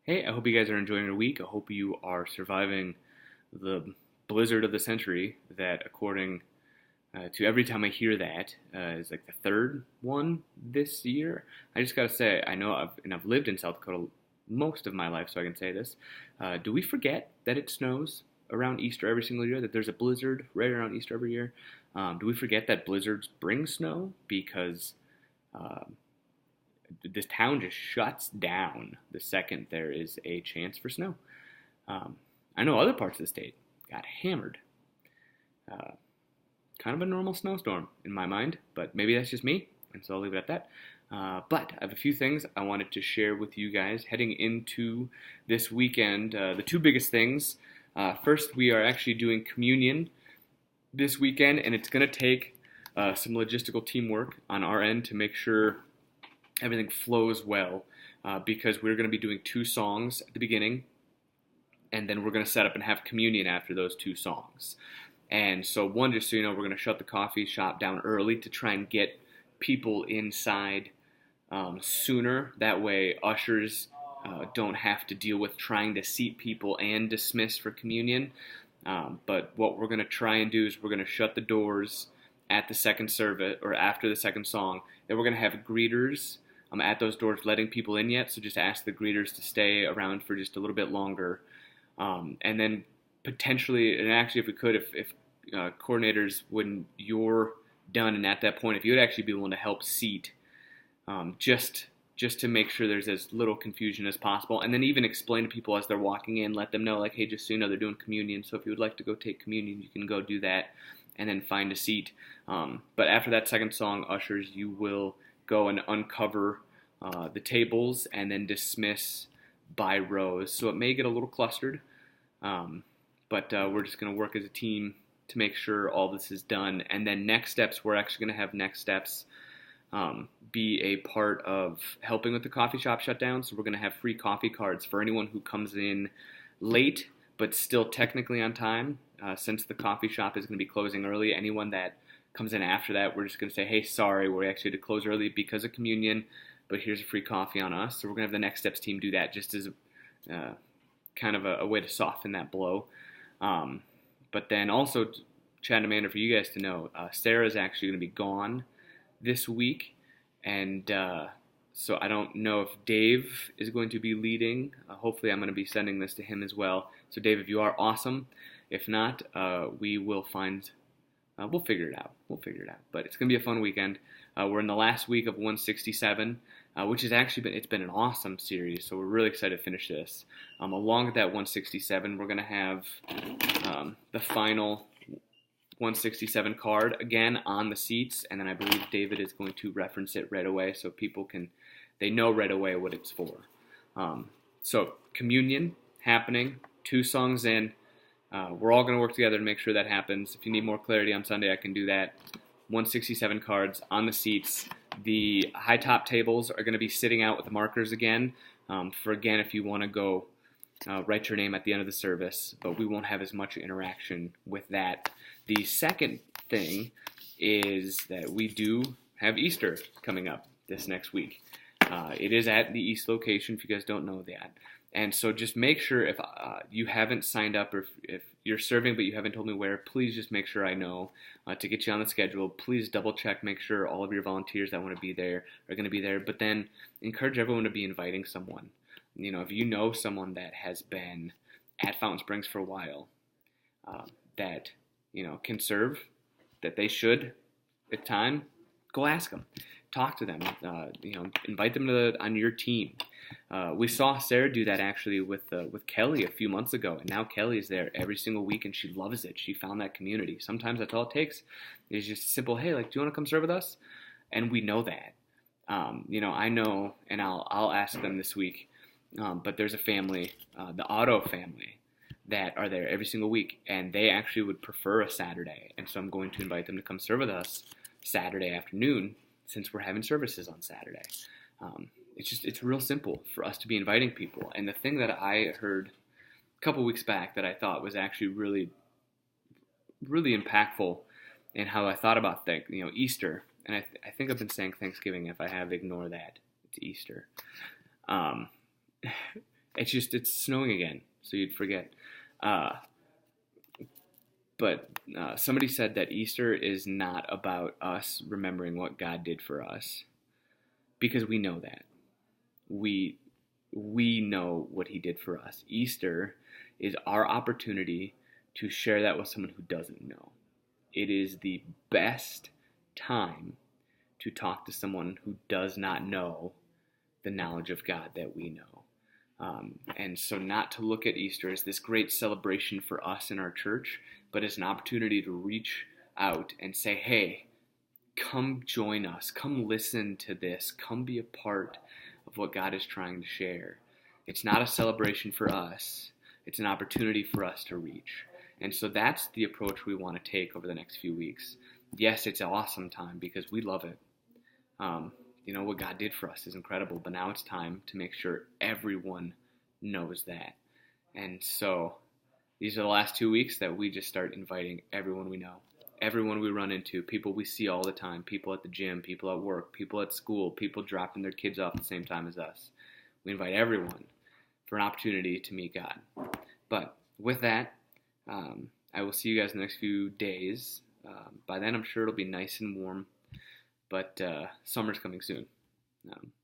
Hey, I hope you guys are enjoying your week. I hope you are surviving the blizzard of the century that, according to every time I hear that, is like the third one this year. I just gotta say, I know I've lived in South Dakota most of my life, so I can say this. Do we forget that it snows around Easter every single year? That there's a blizzard right around Easter every year? Do we forget that blizzards bring snow because uh, this town just shuts down the second there is a chance for snow? Um, I know other parts of the state got hammered. Uh, Kind of a normal snowstorm in my mind, but maybe that's just me, and so I'll leave it at that. But I have a few things I wanted to share with you guys heading into this weekend. The two biggest things. First, we are actually doing communion this weekend, and it's going to take some logistical teamwork on our end to make sure everything flows well, because we're going to be doing two songs at the beginning, and then we're going to set up and have communion after those two songs. And so, one, just so you know, we're going to shut the coffee shop down early to try and get people inside sooner. That way, ushers don't have to deal with trying to seat people and dismiss for communion. But what we're going to try and do is we're going to shut the doors at the second service or after the second song. Then we're going to have greeters at those doors letting people in yet. So just ask the greeters to stay around for just a little bit longer. And then potentially, and actually, if we could, if coordinators, when you're done and at that point, if you would actually be willing to help seat, just to make sure there's as little confusion as possible, and then even explain to people as they're walking in, let them know, like, hey, just so you know, they're doing communion, so if you would like to go take communion, you can go do that, and then find a seat. But after that second song, ushers, you will go and uncover the tables and then dismiss by rows. So it may get a little clustered, but we're just going to work as a team to make sure all this is done. And then next steps, we're actually going to have next steps be a part of helping with the coffee shop shutdown. So we're going to have free coffee cards for anyone who comes in late but still technically on time. Since the coffee shop is going to be closing early, anyone that comes in after that, we're just going to say, hey, sorry, we're actually to close early because of communion, but here's a free coffee on us. So we're going to have the next steps team do that just as kind of a way to soften that blow. But then also, Chad and Amanda, for you guys to know, Sarah is actually going to be gone this week, and so I don't know if Dave is going to be leading. Hopefully, I'm going to be sending this to him as well. So, Dave, if you are awesome. If not, we will find. We'll figure it out. But it's going to be a fun weekend. We're in the last week of 167, which has actually been an awesome series. So we're really excited to finish this. Along with that 167, we're going to have the final 167 card again on the seats, and then I believe David is going to reference it right away so people they know right away what it's for. So communion happening, 2 songs in. We're all going to work together to make sure that happens. If you need more clarity on Sunday, I can do that. 167 cards on the seats. The high top tables are going to be sitting out with the markers again. Again, if you want to go write your name at the end of the service, but we won't have as much interaction with that. The second thing is that we do have Easter coming up this next week. It is at the East location, if you guys don't know that. And so just make sure if you haven't signed up or if you're serving but you haven't told me where, please just make sure I know to get you on the schedule. Please double check, make sure all of your volunteers that want to be there are going to be there. But then encourage everyone to be inviting someone. You know, if you know someone that has been at Fountain Springs for a while that, you know, can serve, that they should at time, go ask them. Talk to them. You know, invite them on your team. We saw Sarah do that actually with Kelly a few months ago, and now Kelly is there every single week, and she loves it. She found that community. Sometimes that's all it takes. Is just a simple, hey, like, do you want to come serve with us? And we know that. You know, I know, and I'll ask them this week. But there's a family, the Otto family, that are there every single week, and they actually would prefer a Saturday, and so I'm going to invite them to come serve with us Saturday afternoon, since we're having services on Saturday. It's real simple for us to be inviting people. And the thing that I heard a couple weeks back that I thought was actually really, really impactful in how I thought about Easter. And I think I've been saying Thanksgiving. If I have, ignore that. It's Easter. It's snowing again, so you'd forget. Uh, but somebody said that Easter is not about us remembering what God did for us, because we know that. We we know what he did for us. Easter is our opportunity to share that with someone who doesn't know. It is the best time to talk to someone who does not know the knowledge of God that we know. And so, not to look at Easter as this great celebration for us in our church, but as an opportunity to reach out and say, hey, come join us, come listen to this, come be a part of what God is trying to share. It's not a celebration for us, it's an opportunity for us to reach. And so that's the approach we want to take over the next few weeks. Yes, it's an awesome time because we love it. What God did for us is incredible, but now it's time to make sure everyone knows that. And so these are the last 2 weeks that we just start inviting everyone we know, everyone we run into, people we see all the time, people at the gym, people at work, people at school, people dropping their kids off at the same time as us. We invite everyone for an opportunity to meet God. But with that, I will see you guys in the next few days. By then, I'm sure it'll be nice and warm, but summer's coming soon.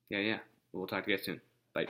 Yeah. We'll talk to you guys soon. Bye.